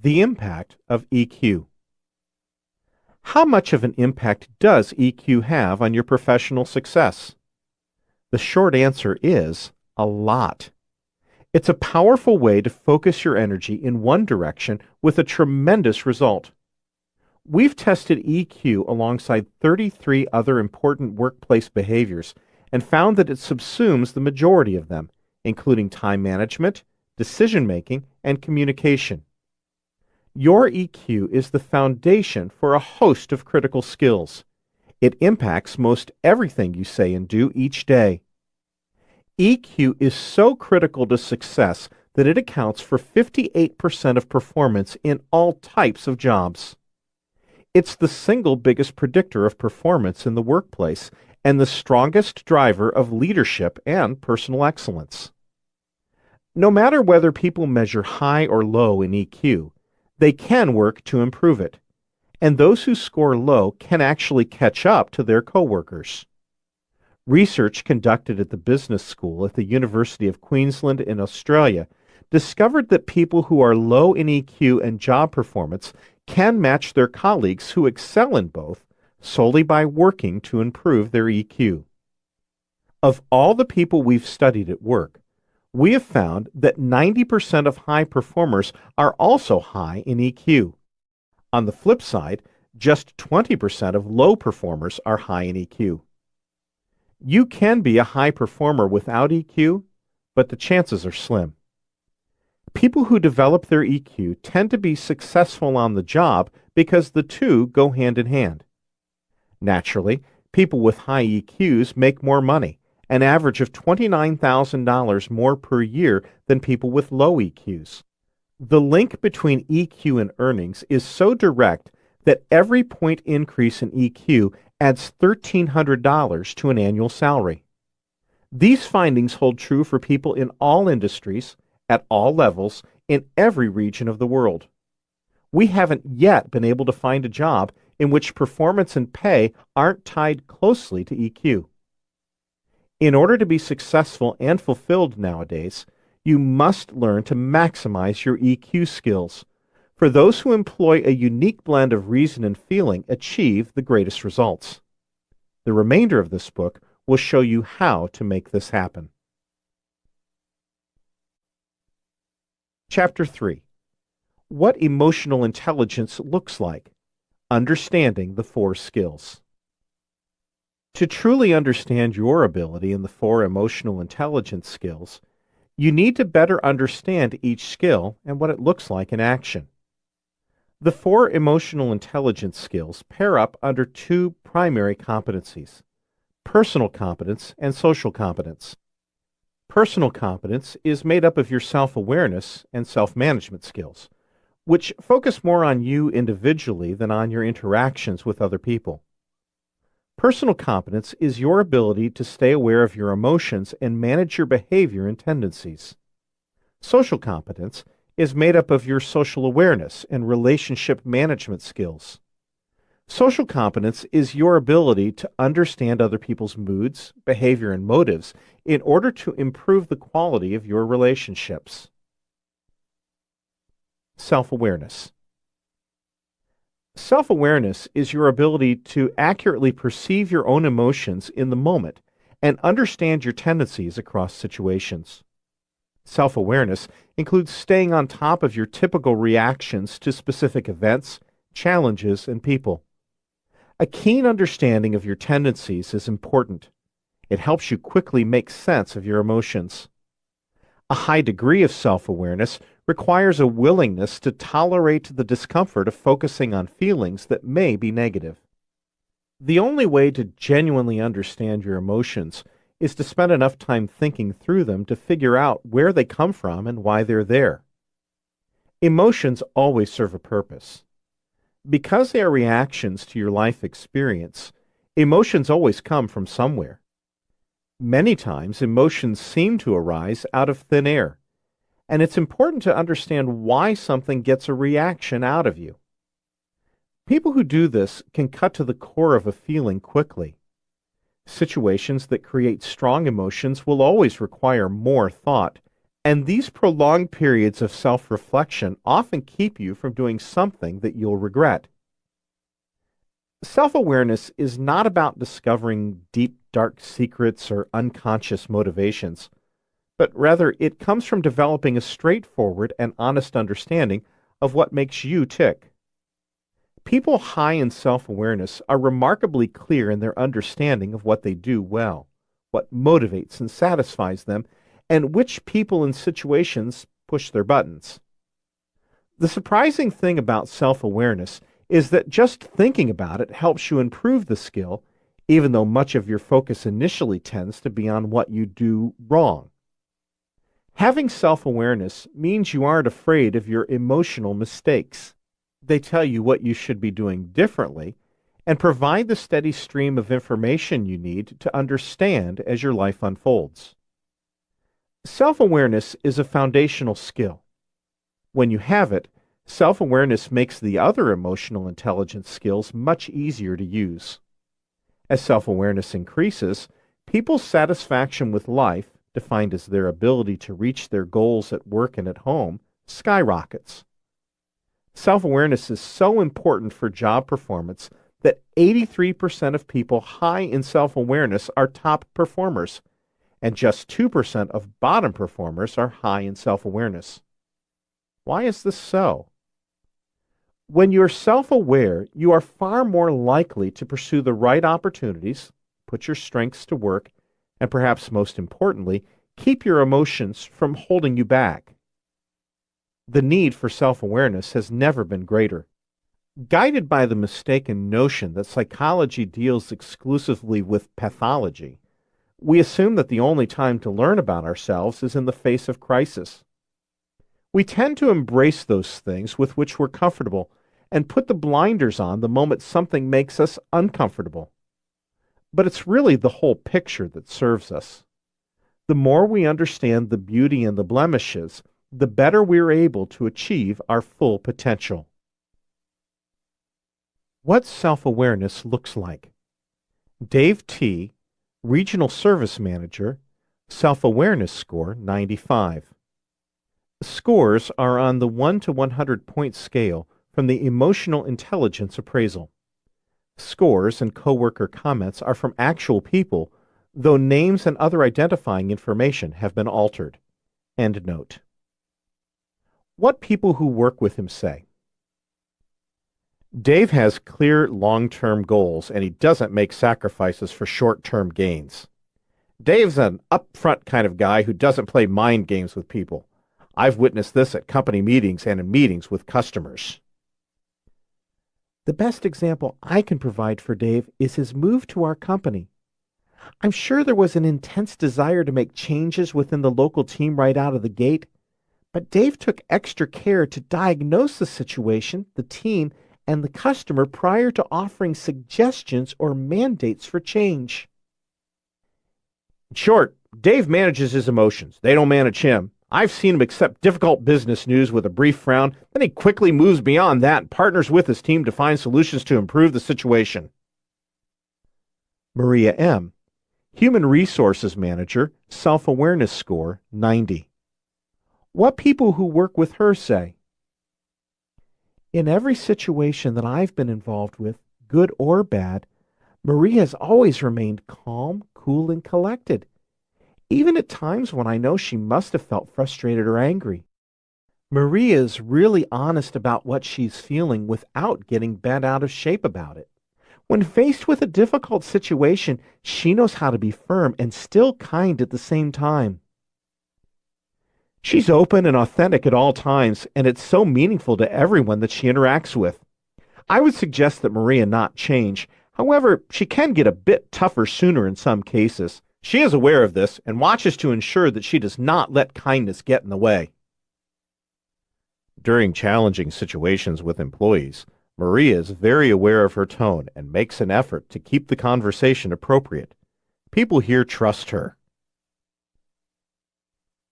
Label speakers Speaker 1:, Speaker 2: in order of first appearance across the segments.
Speaker 1: The impact of EQ. How much of an impact does EQ have on your professional success? The short answer is a lot. It's a powerful way to focus your energy in one direction with a tremendous result. We've tested EQ alongside 33 other important workplace behaviors and found that it subsumes the majority of them, including time management, decision making, and communication. Your EQ is the foundation for a host of critical skills. It impacts most everything you say and do each day. EQ is so critical to success that it accounts for 58% of performance in all types of jobs. It's the single biggest predictor of performance in the workplace and the strongest driver of leadership and personal excellence. No matter whether people measure high or low in EQ, they can work to improve it, and those who score low can actually catch up to their coworkers. Research conducted at the business school at the University of Queensland in Australia discovered that people who are low in EQ and job performance can match their colleagues who excel in both solely by working to improve their EQ. Of all the people we've studied at work, we have found that 90% of high performers are also high in EQ. On the flip side, just 20% of low performers are high in EQ. You can be a high performer without EQ, but the chances are slim. People who develop their EQ tend to be successful on the job because the two go hand in hand. Naturally, people with high EQs make more money, an average of $29,000 more per year than people with low EQs. The link between EQ and earnings is so direct that every point increase in EQ adds $1,300 to an annual salary. These findings hold true for people in all industries, at all levels, in every region of the world. We haven't yet been able to find a job in which performance and pay aren't tied closely to EQ. In order to be successful and fulfilled nowadays, you must learn to maximize your EQ skills. For those who employ a unique blend of reason and feeling achieve the greatest results. The remainder of this book will show you how to make this happen. Chapter 3. What emotional intelligence looks like. Understanding the 4 skills. To truly understand your ability in the 4 emotional intelligence skills, you need to better understand each skill and what it looks like in action. The 4 emotional intelligence skills pair up under 2 primary competencies: personal competence and social competence. Personal competence is made up of your self-awareness and self-management skills, which focus more on you individually than on your interactions with other people. Personal competence is your ability to stay aware of your emotions and manage your behavior and tendencies. Social competence is made up of your social awareness and relationship management skills. Social competence is your ability to understand other people's moods, behavior, and motives in order to improve the quality of your relationships. Self-awareness. Self-awareness is your ability to accurately perceive your own emotions in the moment and understand your tendencies across situations. Self-awareness includes staying on top of your typical reactions to specific events, challenges, and people. A keen understanding of your tendencies is important. It helps you quickly make sense of your emotions. A high degree of self-awareness requires a willingness to tolerate the discomfort of focusing on feelings that may be negative. The only way to genuinely understand your emotions is to spend enough time thinking through them to figure out where they come from and why they're there. Emotions always serve a purpose. Because they are reactions to your life experience, emotions always come from somewhere. Many times, emotions seem to arise out of thin air, and it's important to understand why something gets a reaction out of you. People who do this can cut to the core of a feeling quickly. Situations that create strong emotions will always require more thought, And these prolonged periods of self-reflection often keep you from doing something that you'll regret. Self-awareness is not about discovering deep, dark secrets or unconscious motivations, but rather it comes from developing a straightforward and honest understanding of what makes you tick. People high in self-awareness are remarkably clear in their understanding of what they do well, what motivates and satisfies them, and which people and situations push their buttons. The surprising thing about self-awareness is that just thinking about it helps you improve the skill, even though much of your focus initially tends to be on what you do wrong. Having self-awareness means you aren't afraid of your emotional mistakes. They tell you what you should be doing differently and provide the steady stream of information you need to understand as your life unfolds. Self-awareness is a foundational skill. When you have it, self-awareness makes the other emotional intelligence skills much easier to use. As self-awareness increases, people's satisfaction with life, defined as their ability to reach their goals at work and at home, skyrockets. Self-awareness is so important for job performance that 83% of people high in self-awareness are top performers, and just 2% of bottom performers are high in self-awareness. Why is this so? When you're self-aware, you are far more likely to pursue the right opportunities, put your strengths to work, and perhaps most importantly, keep your emotions from holding you back. The need for self-awareness has never been greater. Guided by the mistaken notion that psychology deals exclusively with pathology, we assume that the only time to learn about ourselves is in the face of crisis. We tend to embrace those things with which we're comfortable and put the blinders on the moment something makes us uncomfortable. But it's really the whole picture that serves us. The more we understand the beauty and the blemishes, the better we're able to achieve our full potential. What self-awareness looks like. Dave T., Regional Service Manager, Self-Awareness Score 95. Scores are on the 1 to 100 point scale from the Emotional Intelligence Appraisal. Scores and coworker comments are from actual people, though names and other identifying information have been altered. End note. What people who work with him say. Dave has clear long-term goals and he doesn't make sacrifices for short-term gains. Dave's an upfront kind of guy who doesn't play mind games with people. I've witnessed this at company meetings and in meetings with customers. The best example I can provide for Dave is his move to our company. I'm sure there was an intense desire to make changes within the local team right out of the gate, but Dave took extra care to diagnose the situation, the team, and the customer prior to offering suggestions or mandates for change. In short, Dave manages his emotions. They don't manage him. I've seen him accept difficult business news with a brief frown, then he quickly moves beyond that and partners with his team to find solutions to improve the situation. Maria M., Human Resources Manager, Self-Awareness Score 90. What people who work with her say. In every situation that I've been involved with, good or bad, Maria has always remained calm, cool, and collected, even at times when I know she must have felt frustrated or angry. Maria is really honest about what she's feeling without getting bent out of shape about it. When faced with a difficult situation, she knows how to be firm and still kind at the same time. She's open and authentic at all times, and it's so meaningful to everyone that she interacts with. I would suggest that Maria not change. However, she can get a bit tougher sooner in some cases. She is aware of this and watches to ensure that she does not let kindness get in the way. During challenging situations with employees, Maria is very aware of her tone and makes an effort to keep the conversation appropriate. People here trust her.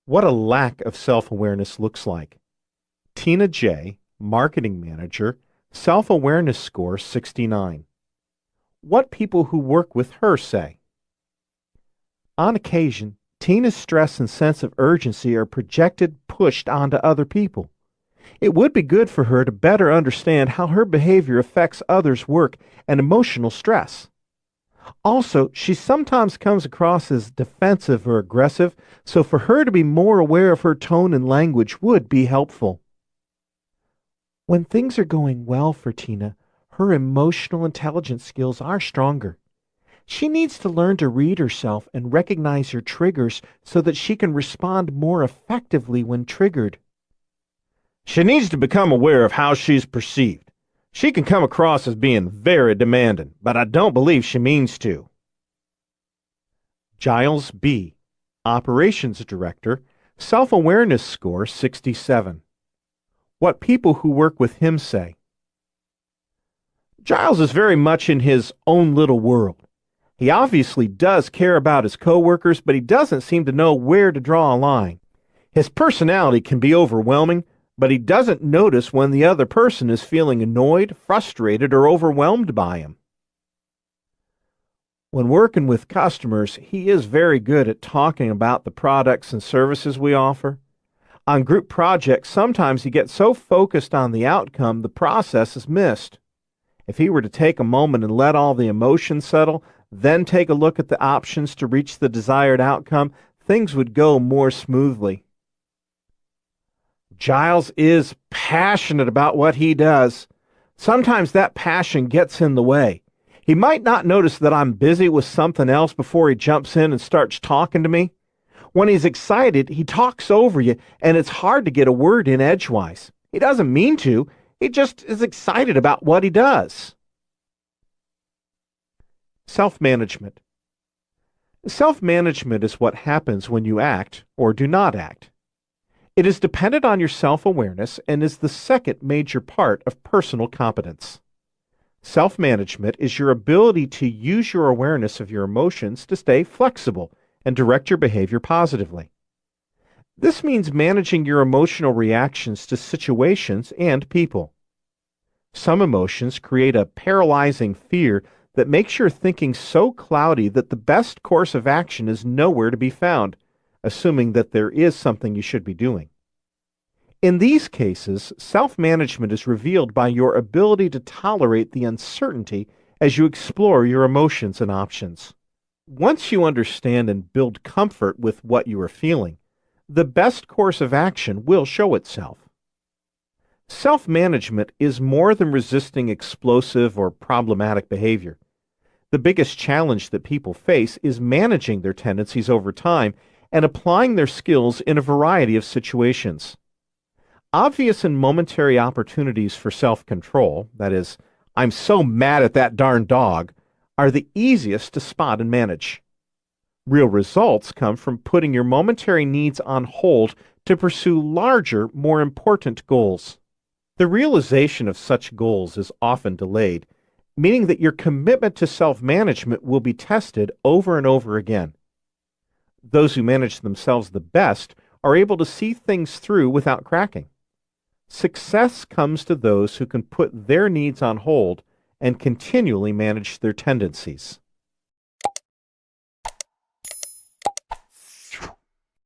Speaker 1: What a lack of self-awareness looks like. Tina J., Marketing Manager, Self-Awareness Score 69. What people who work with her say. On occasion, Tina's stress and sense of urgency are pushed onto other people. It would be good for her to better understand how her behavior affects others' work and emotional stress. Also, she sometimes comes across as defensive or aggressive, so for her to be more aware of her tone and language would be helpful. When things are going well for Tina, her emotional intelligence skills are stronger. She needs to learn to read herself and recognize her triggers so that she can respond more effectively when triggered. She needs to become aware of how she's perceived. She can come across as being very demanding, but I don't believe she means to. Giles B., Operations Director, Self-Awareness Score 67. What people who work with him say. Giles is very much in his own little world. He obviously does care about his coworkers, but he doesn't seem to know where to draw a line. His personality can be overwhelming, but he doesn't notice when the other person is feeling annoyed, frustrated, or overwhelmed by him. When working with customers, he is very good at talking about the products and services we offer. On group projects, sometimes he gets so focused on the outcome, the process is missed. If he were to take a moment and let all the emotions settle, then take a look at the options to reach the desired outcome, things would go more smoothly. Giles is passionate about what he does. Sometimes that passion gets in the way. He might not notice that I'm busy with something else before he jumps in and starts talking to me. When he's excited, he talks over you, and it's hard to get a word in edgewise. He doesn't mean to. He just is excited about what he does. Self-management. Self-management is what happens when you act or do not act. It is dependent on your self-awareness and is the second major part of personal competence. Self-management is your ability to use your awareness of your emotions to stay flexible and direct your behavior positively. This means managing your emotional reactions to situations and people. Some emotions create a paralyzing fear that makes your thinking so cloudy that the best course of action is nowhere to be found, assuming that there is something you should be doing. In these cases, self-management is revealed by your ability to tolerate the uncertainty as you explore your emotions and options. Once you understand and build comfort with what you are feeling, the best course of action will show itself. Self-management is more than resisting explosive or problematic behavior. The biggest challenge that people face is managing their tendencies over time and applying their skills in a variety of situations. Obvious and momentary opportunities for self-control, that is, I'm so mad at that darn dog, are the easiest to spot and manage. Real results come from putting your momentary needs on hold to pursue larger, more important goals. The realization of such goals is often delayed, meaning that your commitment to self-management will be tested over and over again. Those who manage themselves the best are able to see things through without cracking. Success comes to those who can put their needs on hold and continually manage their tendencies.